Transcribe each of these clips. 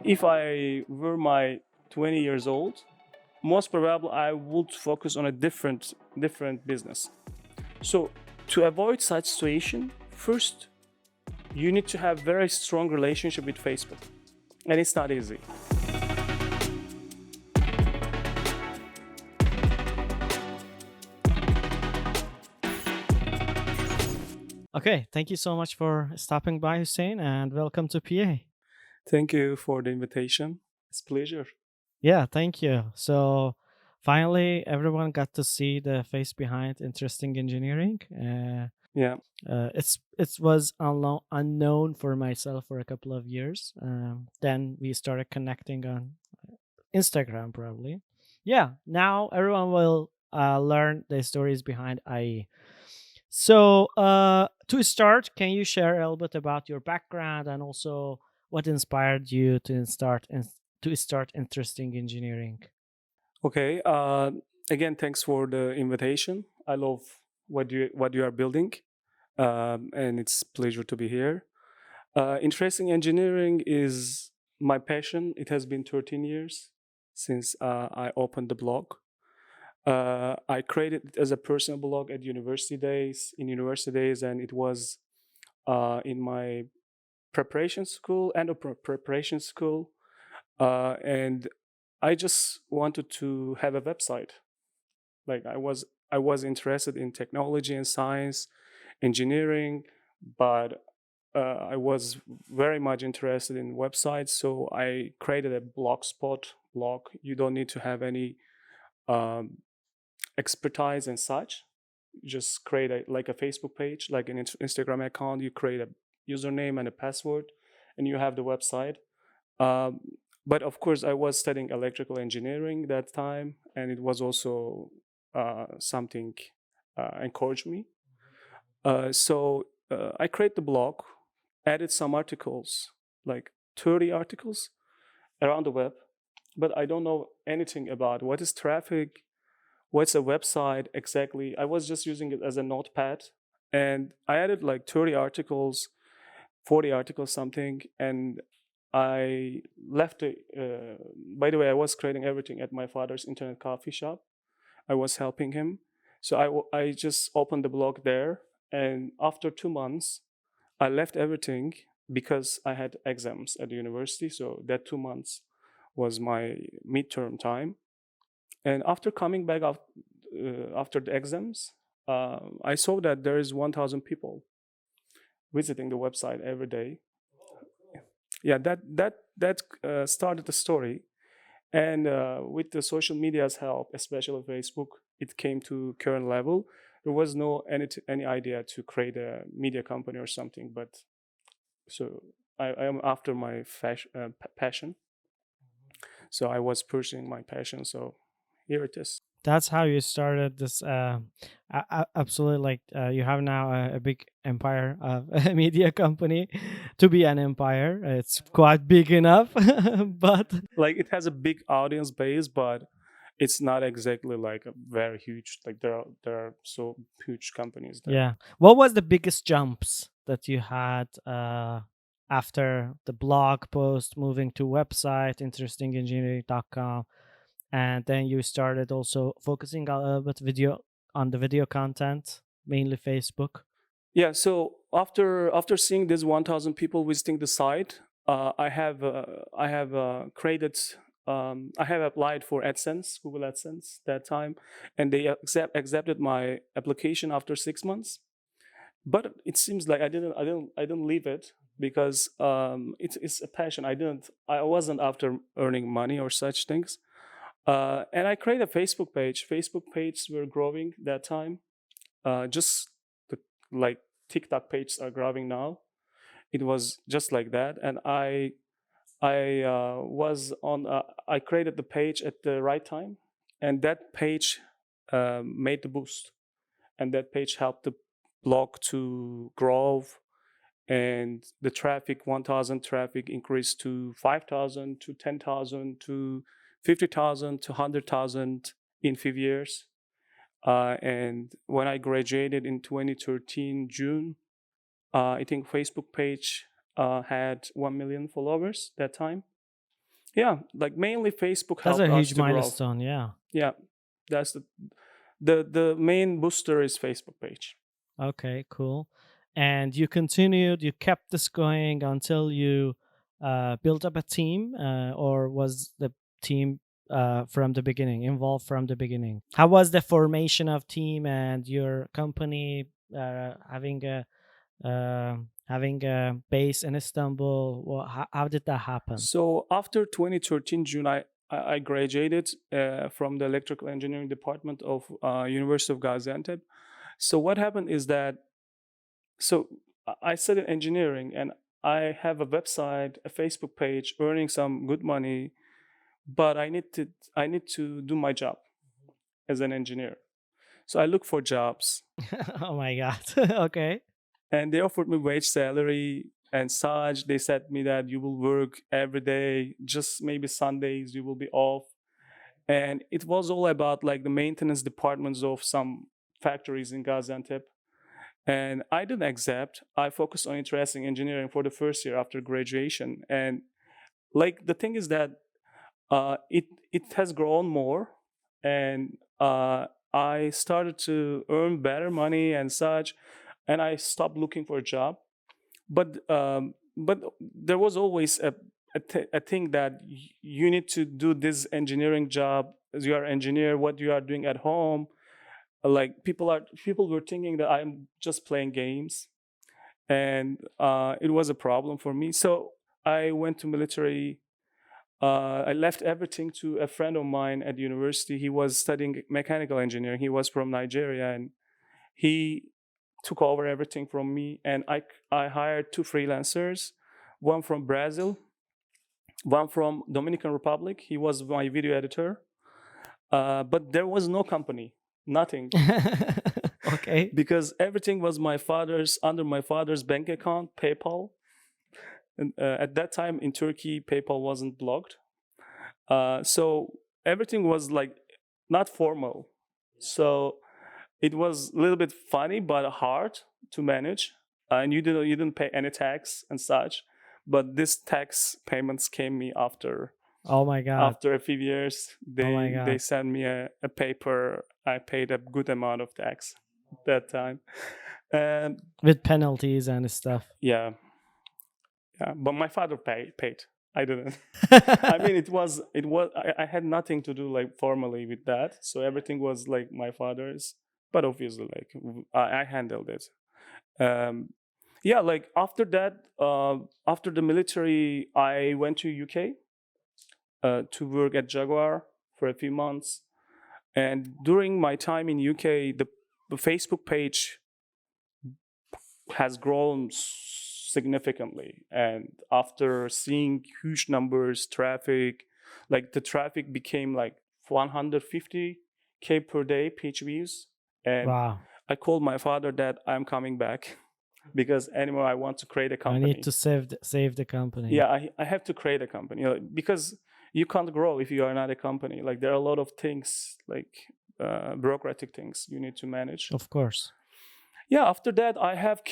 if I were my 20 years old, most probably I would focus on a different business. So to avoid such situation, first you need to have very strong relationship with Facebook, and it's not easy. Okay, thank you so much for stopping by, Hussein, and welcome to PA. Thank you for the invitation. It's a pleasure. Yeah, thank you. So, finally, everyone got to see the face behind interesting engineering. Yeah, It was unknown for myself for a couple of years. Then we started connecting on Instagram, probably. Yeah, now everyone will learn the stories behind IE. So, to start, can you share a little bit about your background and also what inspired you to start interesting engineering? okay. Again, thanks for the invitation. I love what you are building, and it's a pleasure to be here. Interesting engineering is my passion. It has been 13 years since I opened the blog. I created it as a personal blog at university days, and it was in my preparation school and a preparation school. And I just wanted to have a website. Like I was interested in technology and science, engineering, but I was very much interested in websites. So I created a blogspot blog. You don't need to have any um, expertise and such. Just create like a Facebook page, like an Instagram account. You create a username and a password, and you have the website. Um, but of course, I was studying electrical engineering that time, and it was also something encouraged me. So I create the blog, added some articles, like 30 articles around the web, but I don't know anything about what is traffic, what's a website exactly. I was just using it as a notepad, and I added like 30 articles, 40 articles, something, and I left it. By the way, I was creating everything at my father's internet coffee shop. I was helping him. So I just opened the blog there. And after 2 months, I left everything because I had exams at the university. So that 2 months was my midterm time. And after coming back after the exams, I saw that there is 1,000 people visiting the website every day. Yeah, that started the story. And with the social media's help, especially Facebook, it came to current level. There was no any idea to create a media company or something, but so I am after my passion. So I was pursuing my passion. So here it is. That's how you started this. Absolutely, like you have now a big empire of a media company. To be an empire, it's quite big enough, but Like it has a big audience base, but it's not exactly like a very huge. Like there are so huge companies there. yeah. What was the biggest jumps that you had after the blog post, moving to website, interestingengineering.com, and then you started also focusing a little bit video on the video content, mainly Facebook? Yeah. So after seeing this 1,000 people visiting the site, I have created. I have applied for AdSense, Google AdSense that time, and they accepted my application after 6 months. But it seems like I didn't leave it because it's a passion. I wasn't after earning money or such things. And I created a Facebook page. Facebook pages were growing that time. Just the, like TikTok pages are growing now. It was just like that, and I created the page at the right time, and that page made the boost, and that page helped the blog to grow, and the traffic 1,000 traffic increased to 5,000 to 10,000 to 50,000 to 100,000 in 5 years. And when I graduated in 2013 June, I think Facebook page had 1 million followers that time. Yeah, like mainly Facebook That's a helped us huge to grow. milestone. Yeah. Yeah, that's the main booster is Facebook page. Okay, cool. And you continued, you kept this going until you built up a team, or was the team from the beginning, involved from the beginning? How was the formation of team and your company having a base in Istanbul? How did that happen? So after 2013 June, I graduated from the electrical engineering department of University of Gaziantep. So what happened is that so I studied engineering and I have a website, a Facebook page, earning some good money, but I need to do my job as an engineer. So I look for jobs, Oh my God. Okay. and they offered me wage salary and such. They said me that you will work every day, just maybe Sundays you will be off. And it was all about like the maintenance departments of some factories in Gaziantep. And I didn't accept. I focused on interesting engineering for the first year after graduation. And like the thing is that it has grown more, and I started to earn better money and such, and I stopped looking for a job. But there was always a thing that you need to do this engineering job as you are an engineer. What you are doing at home, like people were thinking that I'm just playing games, and it was a problem for me. So I went to military. I left everything to a friend of mine at university. He was studying mechanical engineering. He was from Nigeria, and he took over everything from me. And I hired two freelancers, one from Brazil, one from Dominican Republic. He was my video editor, but there was no company, nothing, Okay. because everything was my father's under my father's bank account, PayPal. And at that time in Turkey, PayPal wasn't blocked. So everything was like not formal. So it was a little bit funny but hard to manage. And you didn't pay any tax and such. But this tax payments came me Oh my God. after a few years. Oh my They God. sent me a paper. I paid a good amount of tax that time. And With penalties and stuff. yeah, yeah. But my father paid. I didn't. I mean, I had nothing to do like formally with that, so everything was like my father's. But obviously, like I handled it. Um, yeah, like after that, after the military, I went to UK to work at Jaguar for a few months. And during my time in UK, the Facebook page has grown significantly. And after seeing huge numbers, traffic, like the traffic became like 150K per day page views. And Wow. I called my father that I'm coming back because anymore I want to create a I need company. to save the company. Yeah, I have to create a company, because you can't grow if you are not a company. Like there are a lot of things, like bureaucratic things you need to manage. Of course. Yeah, after that I have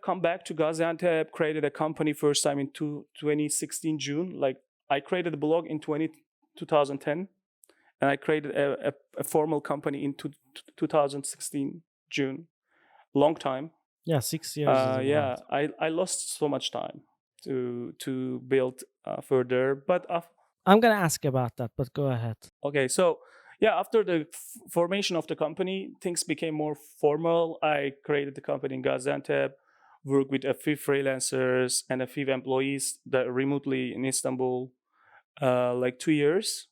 come back to Gaziantep, created a company first time in 2016 June. Like I created a blog in 2010, and I created a formal company in 2016 June. Long time. Yeah, 6 years is a lot. Yeah, I lost so much time to build further. But I'm gonna ask about that, but go ahead. okay, so yeah, after the formation of the company, things became more formal. I created the company in Gaziantep, worked with a few freelancers and a few employees that remotely in Istanbul, like 2 years.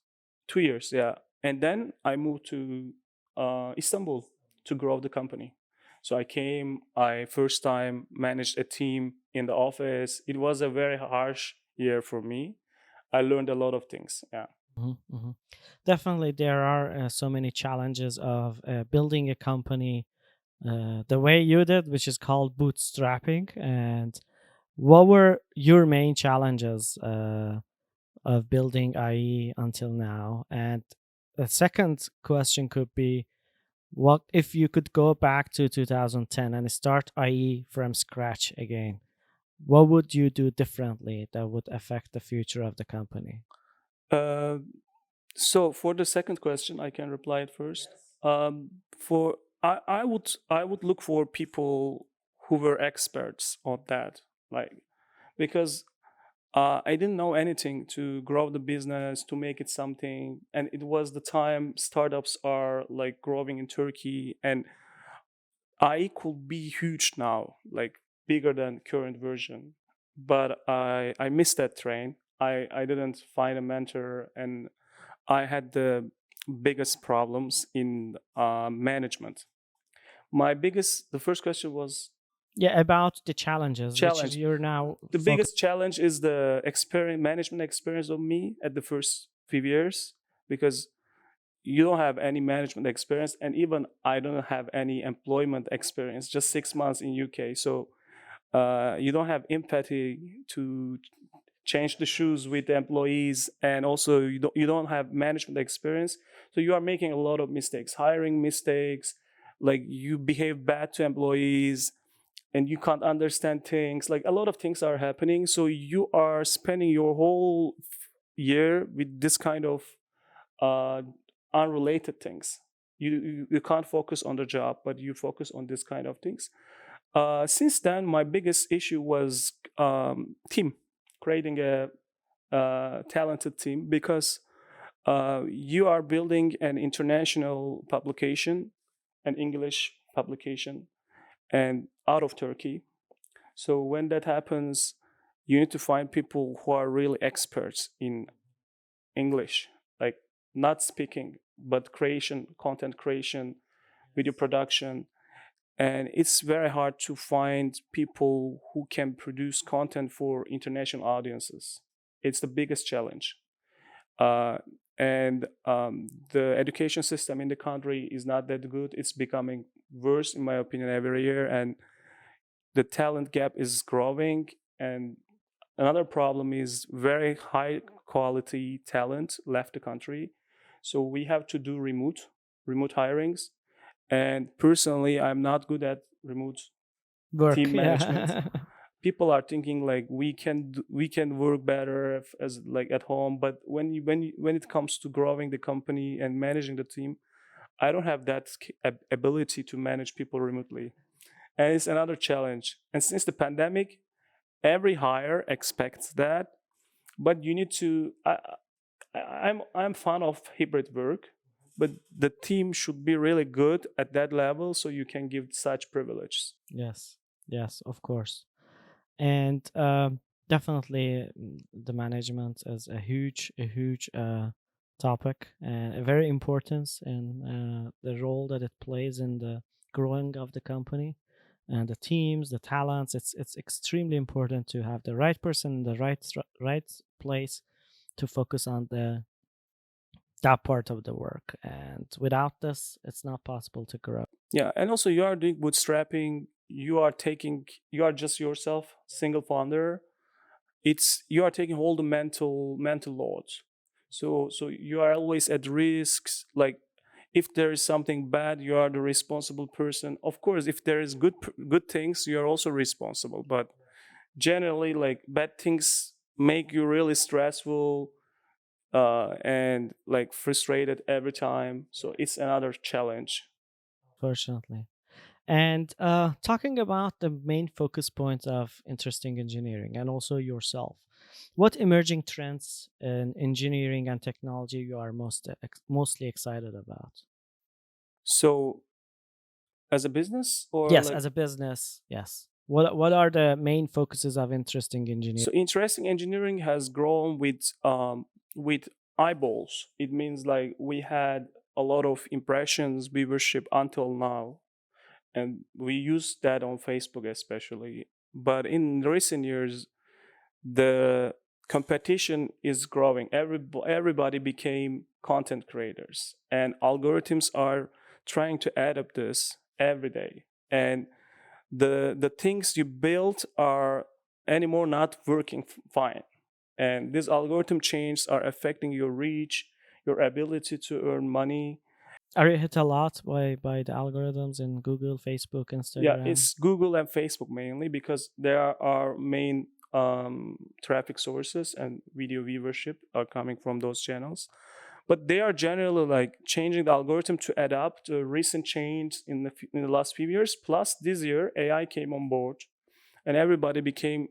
2 years, yeah. And then I moved to Istanbul to grow the company. So I first time managed a team in the office. It was a very harsh year for me. I learned a lot of things. Yeah. Mhm, mhm. Definitely, there are so many challenges of building a company the way you did, which is called bootstrapping. And what were your main challenges of building IE until now? And the second question could be, what if you could go back to 2010 and start IE from scratch again? What would you do differently that would affect the future of the company? Uh, so for the second question, I can reply it first. For I would look for people who were experts on that, like because I didn't know anything to grow the business to make it something, and it was the time startups are like growing in Turkey, and I could be huge now, like bigger than current version, but I missed that train. I didn't find a mentor, and I had the biggest problems in management. The first question was Yeah, about the challenges which challenge. you're now The focused. biggest challenge is the experience, management experience of me at the first few years, because you don't have any management experience, and even I don't have any employment experience, just 6 months in UK. So you don't have empathy to change the shoes with the employees, and also you don't have management experience, so you are making a lot of mistakes, hiring mistakes, like you behave bad to employees, and you can't understand things, like a lot of things are happening, so you are spending your whole year with this kind of uh, unrelated things. You can't focus on the job, but you focus on this kind of things. Since then, my biggest issue was team, creating a talented team, because you are building an international publication, an English publication, and out of Turkey. So when that happens, you need to find people who are really experts in English, like not speaking, but creation, content creation, video production. And it's very hard to find people who can produce content for international audiences. It's the biggest challenge. Uh, and the education system in the country is not that good. It's becoming worse, in my opinion, every year. And the talent gap is growing. And another problem is very high quality talent left the country. So we have to do remote hirings. And personally, I'm not good at remote Work. team management. Yeah. People are thinking like we can work better as like at home, but when it comes to growing the company and managing the team, I don't have that ability to manage people remotely, and it's another challenge. And since the pandemic, every hire expects that, but you need to. I'm fan of hybrid work, but the team should be really good at that level so you can give such privileges. Yes, yes, of course. And definitely the management is a huge topic and a very importance in the role that it plays in the growing of the company and the teams, the talents. It's extremely important to have the right person in the right place to focus on that part of the work. And without this, it's not possible to grow. Yeah, and also you are doing bootstrapping. You are just yourself, single founder. It's you are taking all the mental load. So you are always at risks. Like if there is something bad, you are the responsible person. Of course, if there is good things, you are also responsible. But generally, like bad things make you really stressful and like frustrated every time. So it's another challenge. Fortunately. And talking about the main focus points of interesting engineering and also yourself, what emerging trends in engineering and technology you are mostly excited about? So as a business or Yes, like as a business, yes. What are the main focuses of interesting engineering? so interesting engineering has grown with eyeballs. It means like we had a lot of impressions, viewership until now, and we use that on Facebook especially. But in recent years, the competition is growing. Everybody became content creators, and algorithms are trying to adapt this every day. And the things you built are anymore not working fine, and these algorithm changes are affecting your reach, your ability to earn money. Are you hit a lot by the algorithms in Google, Facebook, Yeah, Instagram? it's Google and Facebook mainly, because they are our main traffic sources and video viewership are coming from those channels, but they are generally like changing the algorithm to adapt to recent change in the last few years. Plus, this year AI came on board, and everybody became,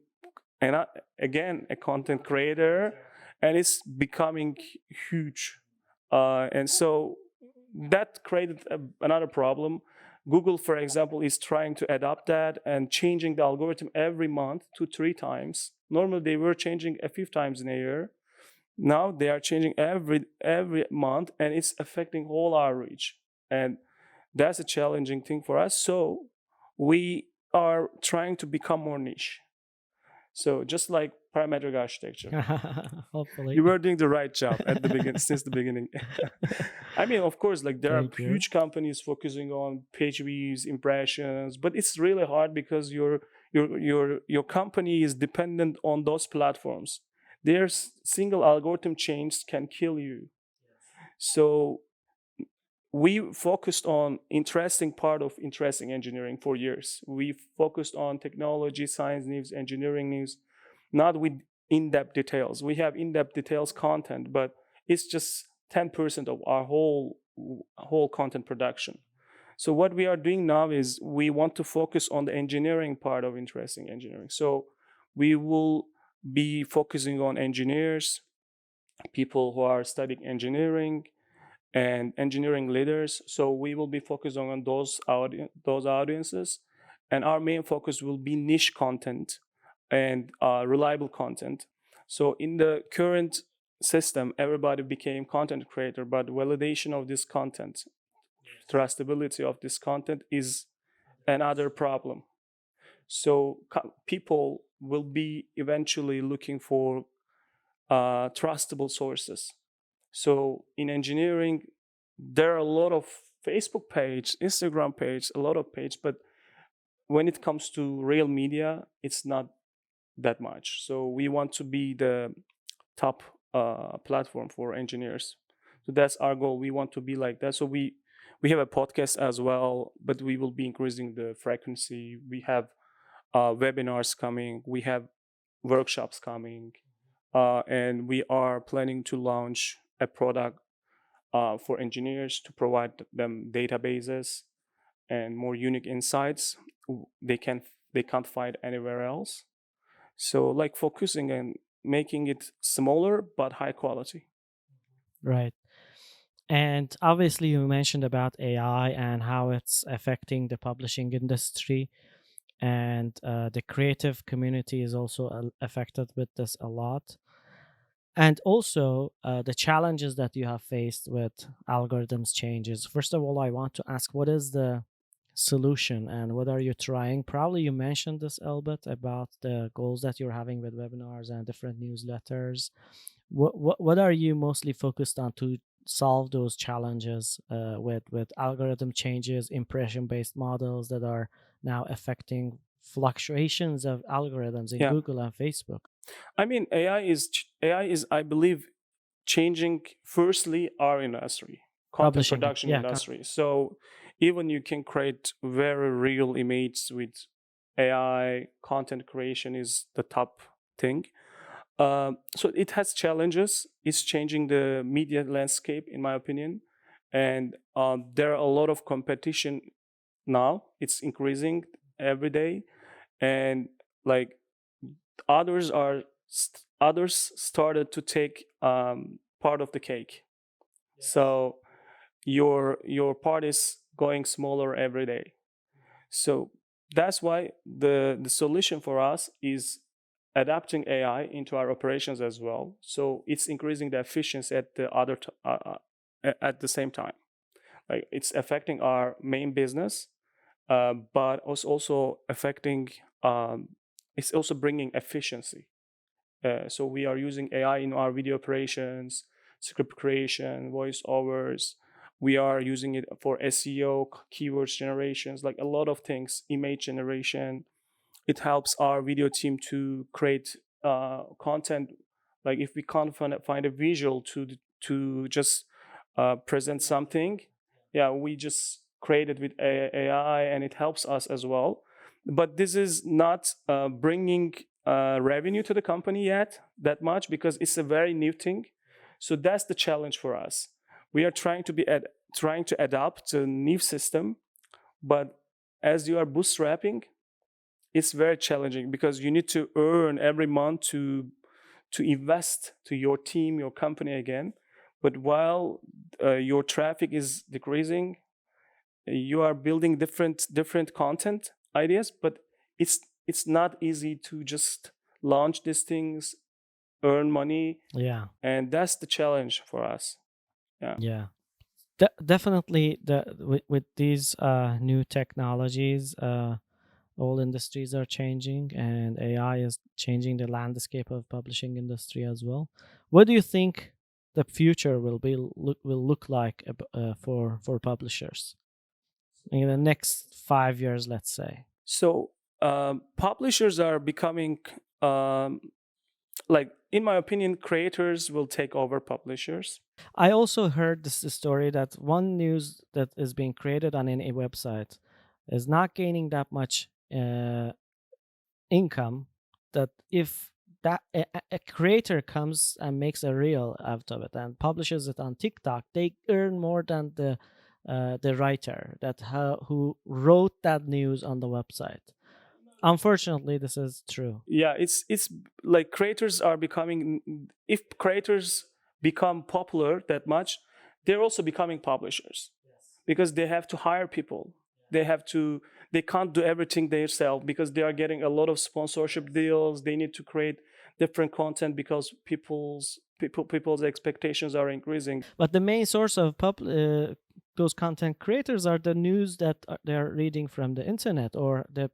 and again, a content creator, and it's becoming huge. And so that created another problem. Google, for example, is trying to adapt that and changing the algorithm every month 2-3 times. Normally, they were changing a few times in a year. Now they are changing every month, and it's affecting all our reach. And that's a challenging thing for us. So we are trying to become more niche. So just like parametric architecture, Hopefully. you were doing the right job at the beginning, since the beginning. I mean, of course, like there are Thank you. huge companies focusing on page views, impressions, but it's really hard because your company is dependent on those platforms. Their single algorithm change can kill you. So we focused on interesting part of interesting engineering for years. We focused on technology, science news, engineering news, not with in-depth details. We have in-depth details content, but it's just 10% of our whole content production. So what we are doing now is we want to focus on the engineering part of interesting engineering. So we will be focusing on engineers, people who are studying engineering, and engineering leaders. So we will be focusing on those audiences, and our main focus will be niche content and reliable content. So in the current system, everybody became content creator, but validation of this content, trustability of this content is another problem. So people will be eventually looking for trustable sources. So in engineering, there are a lot of Facebook page, Instagram page, a lot of page, but when it comes to real media, it's not that much. So we want to be the top platform for engineers. So that's our goal. We want to be like that. So we have a podcast as well, but we will be increasing the frequency. We have webinars coming. We have workshops coming, and we are planning to launch a product for engineers to provide them databases and more unique insights they can't find anywhere else. So like focusing and making it smaller but high quality. Right. And obviously, you mentioned about AI and how it's affecting the publishing industry, and the creative community is also affected with this a lot. And also, the challenges that you have faced with algorithms changes. First of all, I want to ask, what is the solution and what are you trying? Probably you mentioned this a little bit about the goals that you're having with webinars and different newsletters. What are you mostly focused on to solve those challenges with algorithm changes, impression based models that are now affecting fluctuations of algorithms in Yeah, Google and Facebook? I mean AI is I believe changing firstly our industry, content Publishing, production yeah. industry. So even you can create very real images with AI. Content creation is the top thing. So it has challenges. It's changing the media landscape, in my opinion, and there are a lot of competition now. It's increasing every day, and like others are others started to take part of the cake. So your part is going smaller every day. So that's why the solution for us is adapting AI into our operations as well. So it's increasing the efficiency at the at the same time. Like it's affecting our main business, but also affecting. It's also bringing efficiency. So we are using AI in our video operations, script creation, voiceovers. We are using it for SEO, keywords generations, like a lot of things, image generation. It helps our video team to create content. Like if we can't find a visual to just present something, yeah, we just create it with AI, and it helps us as well. But this is not bringing revenue to the company yet that much because it's a very new thing. So that's the challenge for us. We are trying to adapt a new system, but as you are bootstrapping, it's very challenging because you need to earn every month to invest to your team, your company again. But while your traffic is decreasing, you are building different content ideas, but it's not easy to just launch these things, earn money, Yeah. and that's the challenge for us. Yeah. Yeah. Definitely with these new technologies, all industries are changing, and AI is changing the landscape of publishing industry as well. What do you think the future will look like for publishers in the next 5 years, let's say? So publishers are becoming um, like, in my opinion, creators will take over publishers. I also heard this story that one news that is being created on any website is not gaining that much income, that if that a creator comes and makes a reel out of it and publishes it on TikTok, they earn more than the writer who wrote that news on the website. Unfortunately, this is true. Yeah, it's like creators are becoming, if creators become popular that much, they're also becoming publishers because they have to hire people. They can't do everything themselves because they are getting a lot of sponsorship deals. They need to create different content because people's expectations are increasing. But the main source of those content creators are the news that they're reading from the internet or the.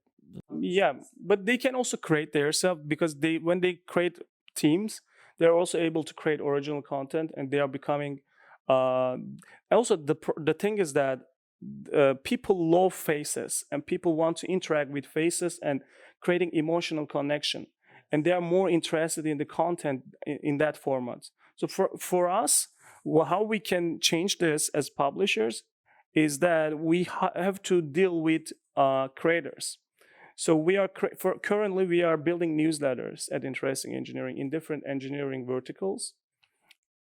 Yeah, but they can also create themselves because when they create teams, they're also able to create original content, and they are becoming. Uh, Also, the thing is that people love faces, and people want to interact with faces and creating emotional connection, and they are more interested in the content in that format. So for us, how we can change this as publishers is that we have to deal with creators. So currently we are building newsletters at Interesting Engineering in different engineering verticals,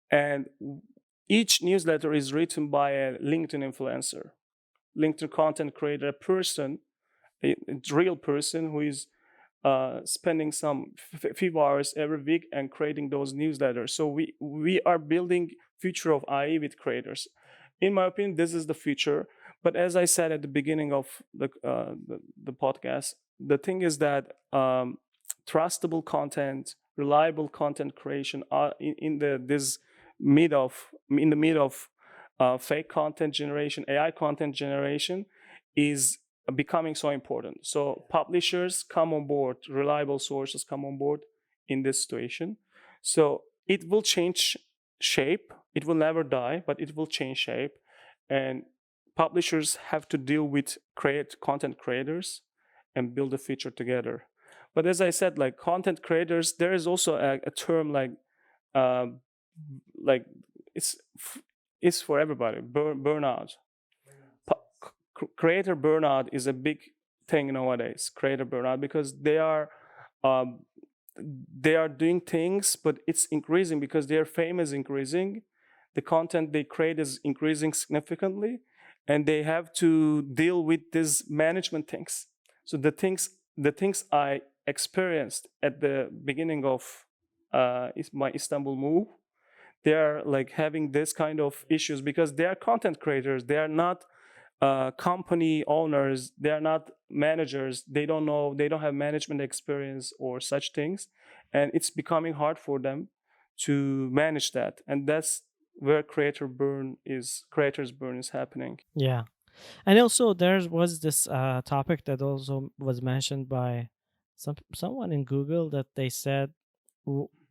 and each newsletter is written by a LinkedIn influencer, LinkedIn content creator, a person, a real person who is spending some few hours every week and creating those newsletters. So we are building future of IE with creators. In my opinion, this is the future. But as I said at the beginning of the podcast, the thing is that trustable content, reliable content creation are in the mid of fake content generation, AI content generation is becoming so important. So publishers come on board, reliable sources come on board in this situation. So it will change shape. It will never die, but it will change shape. And publishers have to deal with content creators and build a feature together. But as I said, like content creators, there is also a term um, like it's it's for everybody. Burnout. Creator burnout is a big thing nowadays. Creator burnout because um, they are doing things, but it's increasing because their fame is increasing, the content they create is increasing significantly, and they have to deal with these management things. So the things I experienced at the beginning of my Istanbul move, they are like having this kind of issues because they are content creators. They are not company owners. They are not managers. They don't know. They don't have management experience or such things, and it's becoming hard for them to manage that. And that's where creators burn is happening. Yeah. And also, there was this topic that also was mentioned by someone in Google, that they said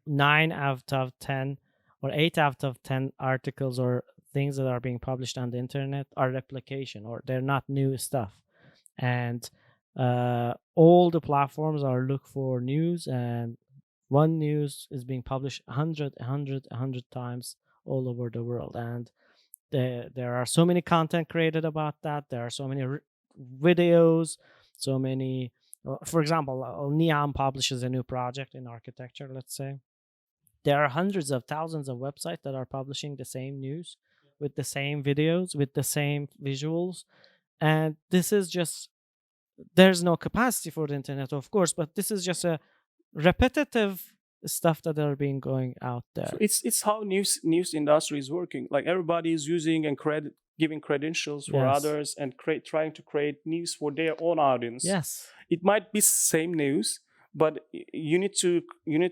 9 out of 10 or 8 out of 10 articles or things that are being published on the internet are replication, or they're not new stuff. And all the platforms are look for news, and one news is being published 100 times all over the world. And there are so many content created about that. There are so many videos, so many For example, Neon publishes a new project in architecture, let's say. There are hundreds of thousands of websites that are publishing the same news with the same videos, with the same visuals. And this is just, there's no capacity for the internet, of course, but this is just a repetitive stuff that are being going out So there. it's how news industry is working. Like everybody is using and giving credentials for Yes. others and trying to create news for their own audience. Yes. It might be same news, but you need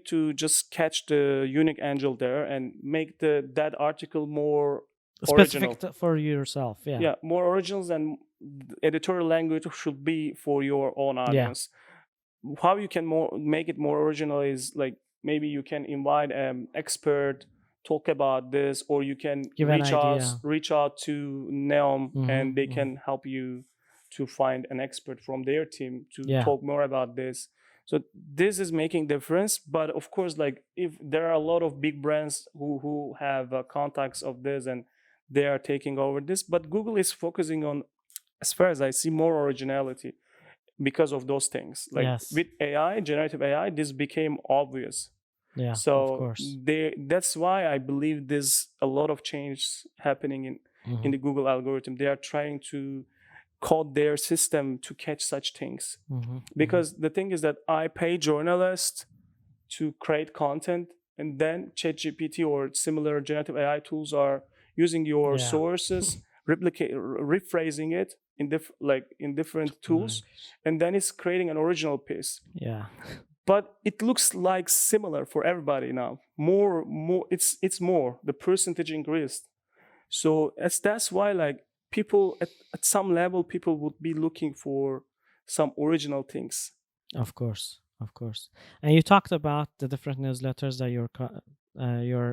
to just catch the unique angle there and make that article more original. Specific for yourself. Yeah. Yeah, more originals, and editorial language should be for your own audience. How you can make it more original is like maybe you can invite an expert, talk about this, or you can Give an idea. reach out to Neom, Mhm, and they mhm. can help you to find an expert from their team to Yeah. talk more about this. So this is making difference. But of course, like if there are a lot of big brands who have contacts of this and they are taking over this, but Google is focusing on, as far as I see, more originality because of those things. Like Yes. with AI, generative AI, this became obvious. Yeah, of So course. that's why I believe there's a lot of change happening in the Google algorithm. They are trying to code their system to catch such things. Because the thing is that I pay journalists to create content, and then ChatGPT or similar generative AI tools are using your Yeah. sources, rephrasing it in different tools, and then it's creating an original piece. Yeah. But it looks like similar for everybody now. More, it's more. The percentage increased. So that's why like people at some level people would be looking for some original things. Of course, of course. And you talked about the different newsletters that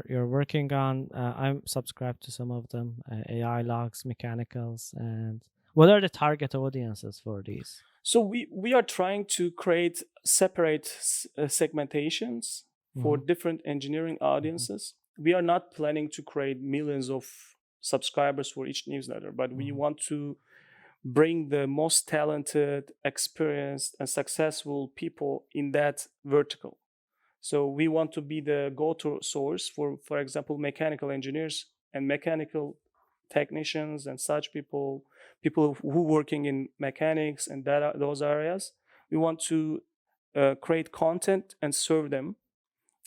you're working on. I'm subscribed to some of them, AI logs, mechanicals, and what are the target audiences for these? So we are trying to create separate segmentations for different engineering audiences. We are not planning to create millions of subscribers for each newsletter, but we want to bring the most talented, experienced, and successful people in that vertical. So we want to be the go-to source for example, mechanical engineers and mechanical technicians and such people who working in mechanics and those areas. We want to create content and serve them,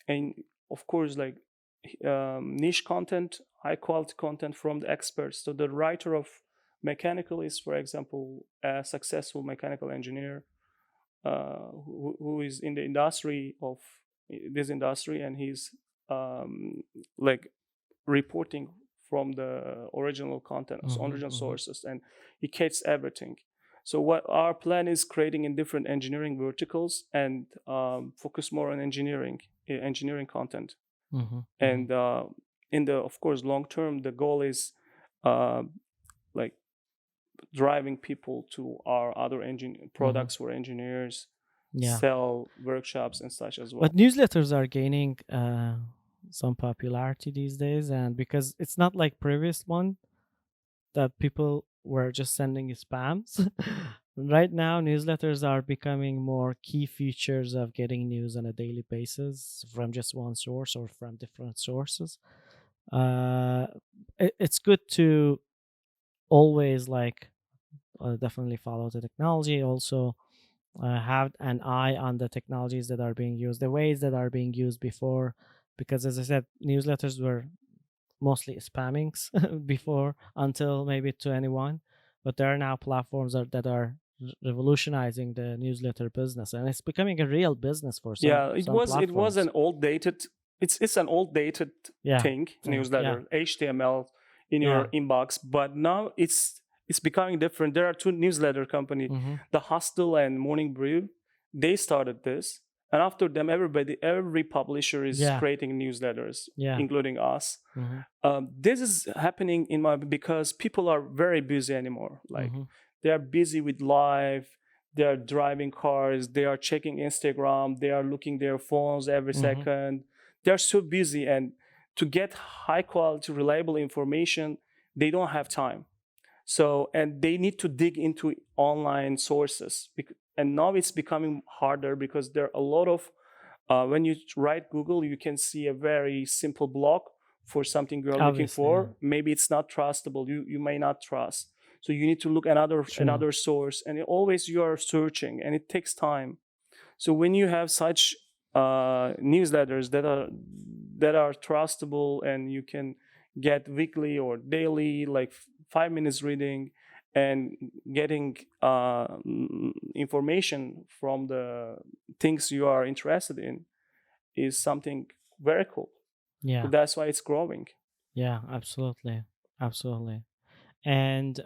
and of course, like niche content, high quality content from the experts. So the writer of mechanical is, for example, a successful mechanical engineer who is in the industry of this industry, and he's like reporting from the original content, original sources, and he catches everything. So what our plan is creating in different engineering verticals and focus more on engineering content. And in the, of course, long term, the goal is like driving people to our other products for engineers, sell workshops and such as well. But newsletters are gaining some popularity these days, and because it's not like previous one that people were just sending spams. Right now, newsletters are becoming more key features of getting news on a daily basis from just one source or from different sources. It's good to always like definitely follow the technology. Also, have an eye on the technologies that are being used, the ways that are being used before, because as I said, newsletters were mostly spammings before until maybe 21, but there are now platforms that are revolutionizing the newsletter business, and it's becoming a real business for some. Yeah, it was an old dated. It's an old dated thing, newsletter, HTML in your inbox, but now it's becoming different. There are two newsletter companies, the Hustle and Morning Brew. They started this, and after them, every publisher is creating newsletters, including us. This is happening because people are very busy anymore. Like they are busy with life. They are driving cars. They are checking Instagram. They are looking their phones every second. They are so busy, and to get high quality, reliable information, they don't have time. So, and they need to dig into online sources. And now it's becoming harder because there are a lot of, when you write Google, you can see a very simple block for something you're looking Obviously, yeah. for. Maybe it's not trustable. You may not trust. So you need to look True. another source, and always you are searching, and it takes time. So when you have such newsletters that are trustable, and you can get weekly or daily, like 5 minutes reading, and getting information from the things you are interested in, is something very cool. Yeah. So that's why it's growing. Yeah, absolutely. Absolutely. And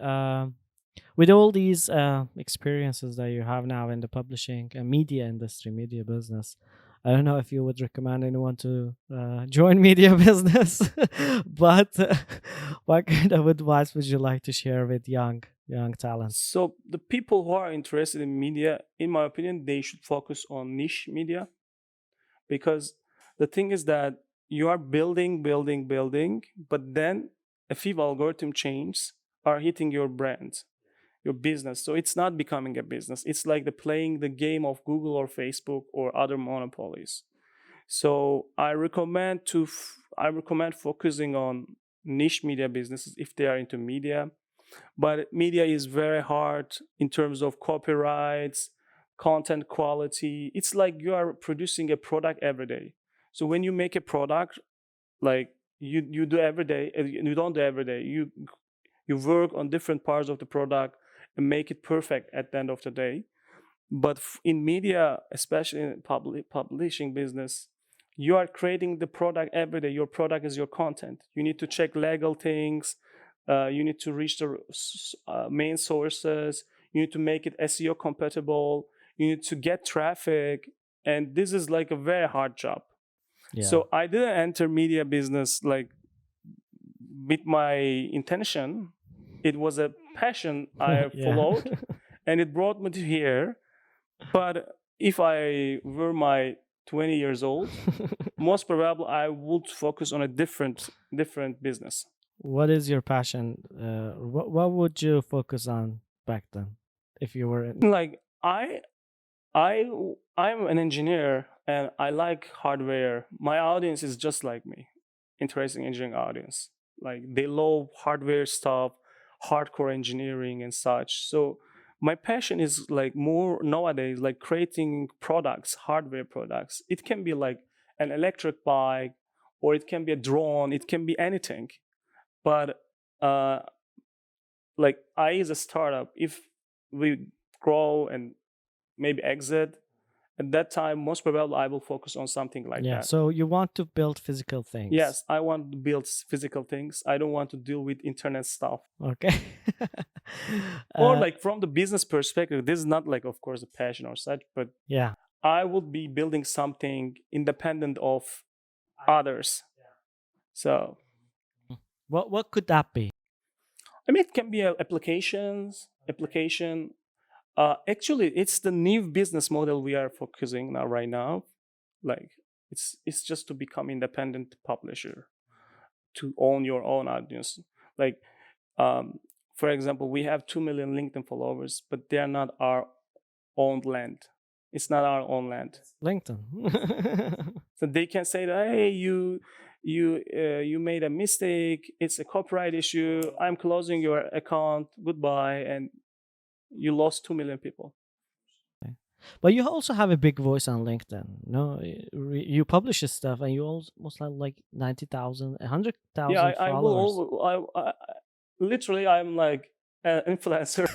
with all these experiences that you have now in the publishing and media industry, media business, I don't know if you would recommend anyone to join media business, but what kind of advice would you like to share with young talent? So the people who are interested in media, in my opinion, they should focus on niche media, because the thing is that you are building, but then a few algorithm changes are hitting your brand, your business. So it's not becoming a business. It's like playing the game of Google or Facebook or other monopolies. So I recommend focusing on niche media businesses if they are into media. But media is very hard in terms of copyrights, content quality. It's like you are producing a product every day. So when you make a product, like you do every day, you don't do every day. You work on different parts of the product and make it perfect at the end of the day. But in media, especially in publishing business, you are creating the product every day. Your product is your content. You need to check legal things. You need to reach the main sources. You need to make it SEO compatible. You need to get traffic. And this is like a very hard job. Yeah. So I didn't enter media business like with my intention. It was a passion I Yeah. followed, and it brought me to here. But if I were my 20 years old, most probably I would focus on a different business. What is your passion? What would you focus on back then if you were in? Like I I'm an engineer and I like hardware. My audience is just like me, interesting engineering audience. Like they love hardware stuff, hardcore engineering and such. So my passion is like more nowadays, like creating products, hardware products. It can be like an electric bike, or it can be a drone, it can be anything. But uh, like I, as a startup, if we grow and maybe exit, at that time, most probably I will focus on something like Yeah. that. So you want to build physical things? Yes, I want to build physical things. I don't want to deal with internet stuff. Okay. Or like from the business perspective, this is not like, of course, a passion or such, but Yeah. I would be building something independent of others. So What could that be? I mean, it can be application. Actually, it's the new business model we are focusing now right now. Like it's just to become independent publisher, to own your own audience. Like for example, we have 2 million LinkedIn followers, but they are not our own land. It's not our own land. LinkedIn. So they can say that, hey, you made a mistake. It's a copyright issue. I'm closing your account. Goodbye, and you lost 2 million people. But you also have a big voice on LinkedIn. No, you publish this stuff, and you almost have like 90,000, 100,000 Yeah, I followers. will. Literally, I'm like an influencer.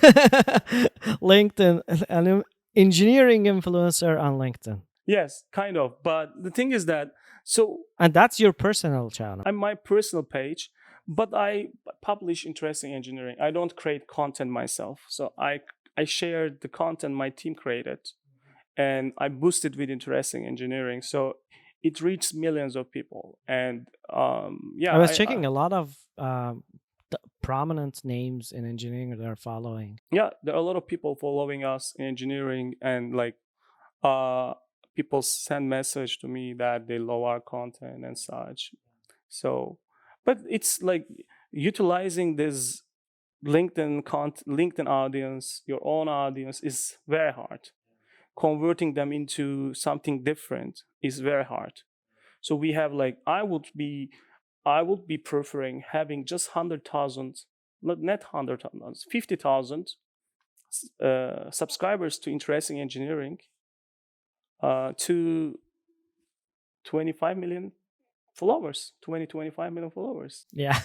LinkedIn, an engineering influencer on LinkedIn. Yes, kind of. But the thing is that, so And that's your personal channel. I'm my personal page, but I publish interesting engineering. I don't create content myself. So I share the content my team created, and I boost it with interesting engineering. So it reaches millions of people. And yeah, I was checking a lot of prominent names in engineering that are following. Yeah, there are a lot of people following us in engineering, and like people send message to me that they love our content and such. So but it's like utilizing this LinkedIn audience, your own audience is very hard. Converting them into something different is very hard. So we have like I would be preferring having just 100,000, not 100,000, 50,000 subscribers to Interesting Engineering to 25 million followers, 25 million followers, Yeah.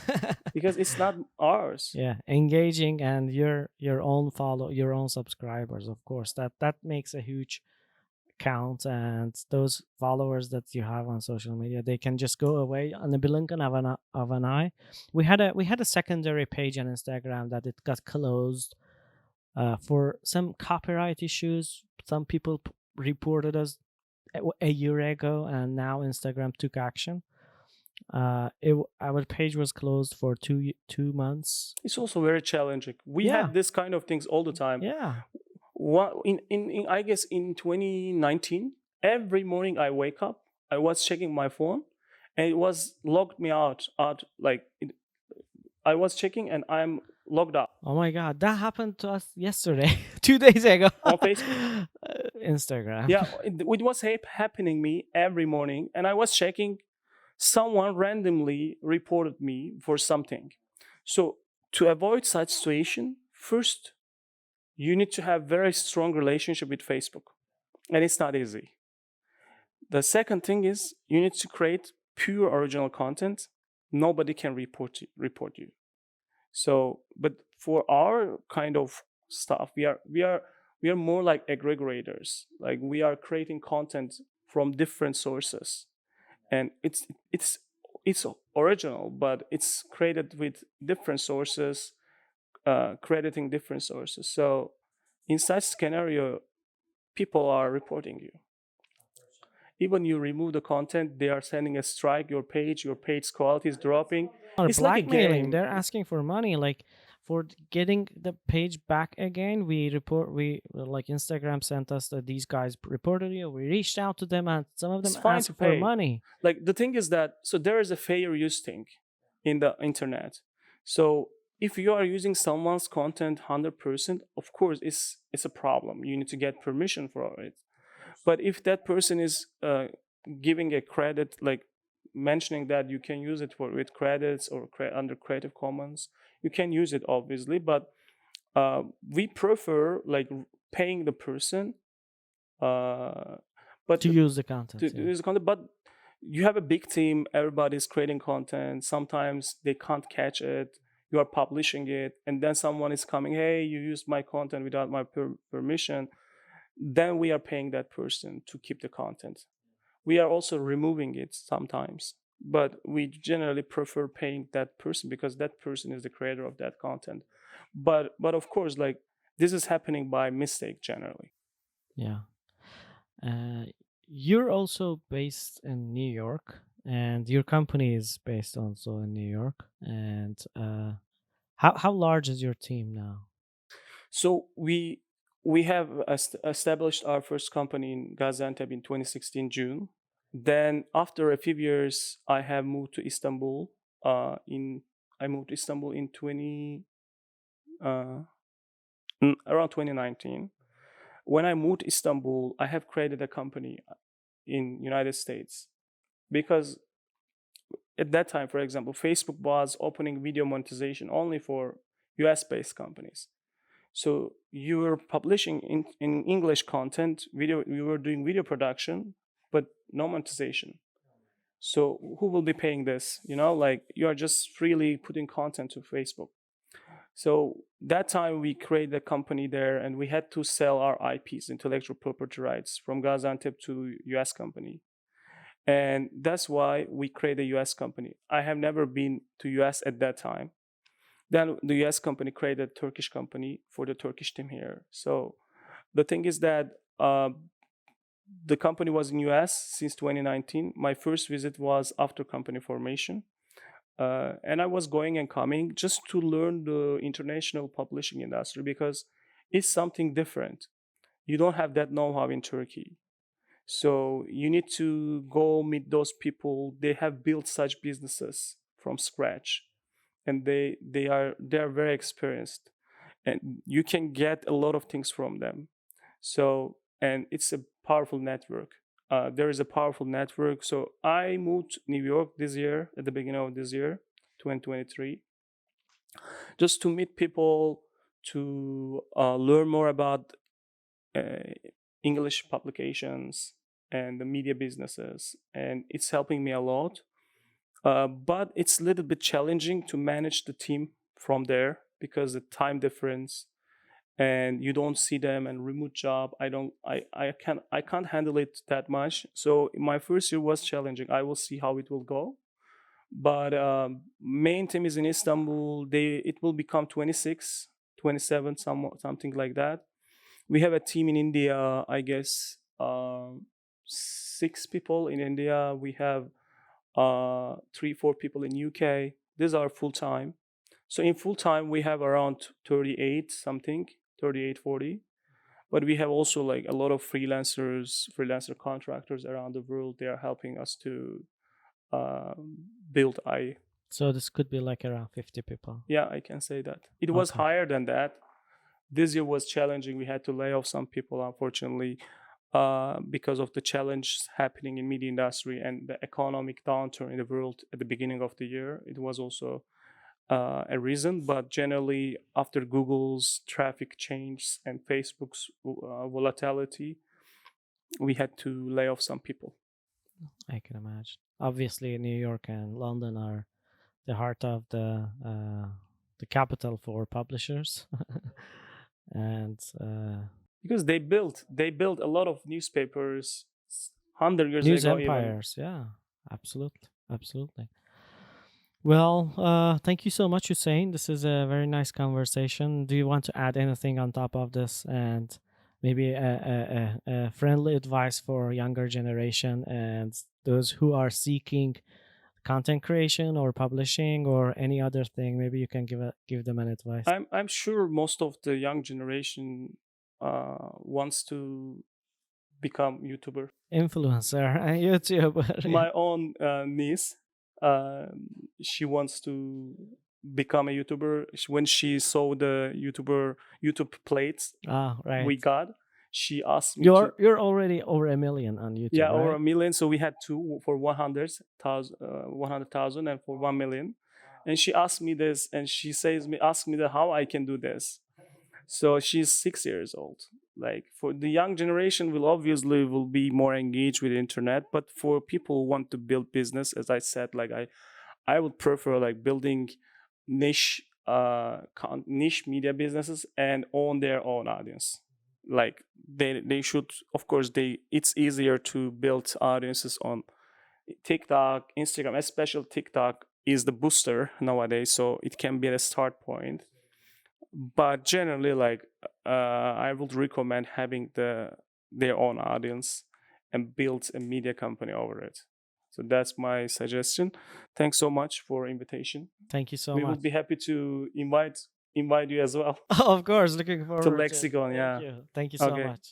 because it's not ours. Yeah, engaging and your own your own subscribers, of course. That makes a huge count, and those followers that you have on social media, they can just go away on the blink of an eye. We had a secondary page on Instagram that it got closed for some copyright issues. Some people reported us a year ago, and now Instagram took action. Our page was closed for 2 months. It's also very challenging. We Yeah. had this kind of things all the time. Yeah. In I guess in 2019, every morning I wake up, I was checking my phone, and it was logged me out. I was checking, and I'm logged out Oh my god, that happened to us yesterday, 2 days ago on Facebook. Instagram. Yeah, it was happening me every morning, and I was checking. Someone randomly reported me for something. So to avoid such situation, first you need to have very strong relationship with Facebook, and it's not easy. The second thing is you need to create pure original content. Nobody can report you. So, but for our kind of stuff, we are more like aggregators. Like we are creating content from different sources, and it's original, but it's created with different sources, crediting different sources. So in such scenario, people are reporting you. Even you remove the content, they are sending a strike. Your page quality is dropping. Or It's like a blackmailing. game. They're asking for money, like for getting the page back again. We like Instagram sent us that these guys reported you. We reached out to them, and some of them It's fine to asked for pay. money. Like the thing is that so there is a fair use thing in the internet. So if you are using someone's content 100%, of course it's a problem. You need to get permission for it. But if that person is giving a credit, like mentioning that you can use it with credits or under Creative Commons, you can use it obviously. But we prefer like paying the person, but To use the content. to use the content. But you have a big team. Everybody's creating content. Sometimes they can't catch it. You are publishing it, and then someone is coming. Hey, you used my content without my permission. Then we are paying that person to keep the content. We are also removing it sometimes, but we generally prefer paying that person because that person is the creator of that content. But of course, like this is happening by mistake generally. Yeah. You're also based in New York, and your company is based also in New York. And how large is your team now? So we have established our first company in Gaziantep in 2016 June. Then after a few years, I have moved to Istanbul. I moved to Istanbul in around 2019. When I moved to Istanbul, I have created a company in United States because at that time, for example, Facebook was opening video monetization only for US based companies. So you were publishing in English content, you were doing video production, but no monetization. So who will be paying this? Like you are just freely putting content to Facebook. So that time we created a company there, and we had to sell our IPs, intellectual property rights, from Gaziantep to US company. And that's why we created a US company. I have never been to US at that time. Then the US company created a Turkish company for the Turkish team here. So the thing is that the company was in US since 2019. My first visit was after company formation. And I was going and coming just to learn the international publishing industry because it's something different. You don't have that know-how in Turkey. So you need to go meet those people. They have built such businesses from scratch. and they are very experienced, and you can get a lot of things from them. So, and it's a powerful network. There is a powerful network. So I moved to New York this year, at the beginning of this year, 2023, just to meet people, to learn more about uh, English publications and the media businesses, and it's helping me a lot. But it's a little bit challenging to manage the team from there because the time difference, and you don't see them, and remote job. I can't handle it that much. So my first year was challenging. I will see how it will go. But main team is in Istanbul. It will become 26, 27, something like that. We have a team in India, I guess, 6 people in India. We have 3, 4 people in UK. These are full time. So in full time, we have around 38 something, 38, 40. But we have also like a lot of freelancer contractors around the world. They are helping us to build I. So this could be like around 50 people. Yeah, I can say that. It was Okay. higher than that. This year was challenging. We had to lay off some people, unfortunately, because of the challenge happening in media industry and the economic downturn in the world at the beginning of the year. It was also a reason, but generally after Google's traffic change and Facebook's volatility, we had to lay off some people. I can imagine. Obviously, New York and London are the heart of the capital for publishers, and Because they built a lot of newspapers 100 years news ago even. empires. Yeah, absolutely, absolutely. Well, thank you so much, Hussein. This is a very nice conversation. Do you want to add anything on top of this, and maybe a friendly advice for younger generation and those who are seeking content creation or publishing or any other thing? Maybe you can give them an advice. I'm sure most of the young generation wants to become YouTuber. Influencer and YouTuber. My own niece, she wants to become a YouTuber. When she saw the YouTube plates Right. we got, she asked me You're already over 1 million on YouTube. yeah, right? over 1 million. So we had two for 100,000 and for 1 million. And she asked me this, and she asked me how I can do this. So she's 6 years old. Like, for the young generation, will be more engaged with the internet, but for people who want to build business, as I said, like I would prefer like building niche niche media businesses and own their own audience. Like, they should, of course, it's easier to build audiences on TikTok, Instagram, especially TikTok is the booster nowadays, so it can be a start point. But generally, like, I would recommend having their own audience and build a media company over it. So that's my suggestion. Thanks so much for invitation. Thank you so We much. would be happy to invite you as well Of course, looking forward to Lexicon. Thank Yeah. you. Thank you so Okay. much.